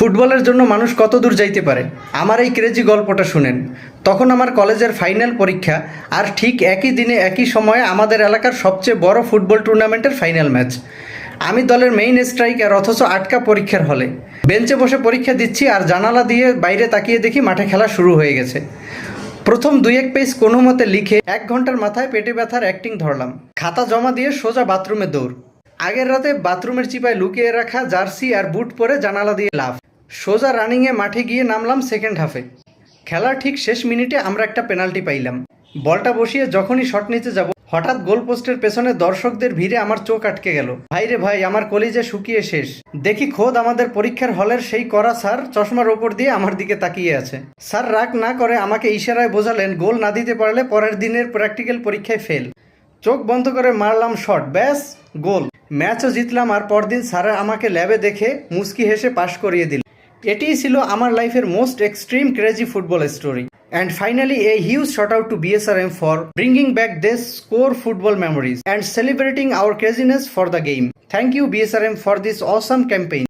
ফুটবলের জন্য মানুষ কত দূর যাইতে পারে, আমার এই ক্রেজি গল্পটা শুনেন। তখন আমার কলেজের ফাইনাল পরীক্ষা, আর ঠিক একই দিনে একই সময়ে আমাদের এলাকার সবচেয়ে বড় ফুটবল টুর্নামেন্টের ফাইনাল ম্যাচ। আমি দলের মেইন স্ট্রাইকার, অথচ আটকা পরীক্ষার হলে বেঞ্চে বসে পরীক্ষা দিচ্ছি, আর জানালা দিয়ে বাইরে তাকিয়ে দেখি মাঠে খেলা শুরু হয়ে গেছে। প্রথম 2-1 পেজ কোনো মতে লিখে 1 ঘন্টার মাথায় পেটে ব্যথার অ্যাক্টিং ধরলাম। খাতা জমা দিয়ে সোজা বাথরুমে দৌড়। আগের রাতে বাথরুমের চিপায় লুকিয়ে রাখা জার্সি আর বুট পরে জানালা দিয়ে লাফ। সোজা রানিংয়ে মাঠে গিয়ে নামলাম সেকেন্ড হাফে। খেলার ঠিক শেষ মিনিটে আমরা একটা পেনাল্টি পাইলাম। বলটা বসিয়ে যখনই শট নিতে যাব, হঠাৎ গোল পোস্টের পেছনে দর্শকদের ভিড়ে আমার চোখ আটকে গেল। ভাই রে ভাই, আমার কলিজা শুকিয়ে শেষ। দেখি খোদ আমাদের পরীক্ষার হলের সেই কড়া স্যার চশমার ওপর দিয়ে আমার দিকে তাকিয়ে আছে। স্যার রাগ না করে আমাকে ইশারায় বোঝালেন গোল না দিতে পারলে পরের দিনের প্র্যাকটিক্যাল পরীক্ষায় ফেল। চোখ বন্ধ করে মারলাম শট, ব্যাস গোল। ম্যাচও জিতলাম, আর পরদিন স্যার আমাকে ল্যাবে দেখে মুস্কি হেসে পাশ করিয়ে দিল। এটিই ছিল আমার লাইফের most extreme crazy football story. And finally, a huge shout out to BSRM for bringing back this core football memories and celebrating our craziness for the game. Thank you BSRM for this awesome campaign.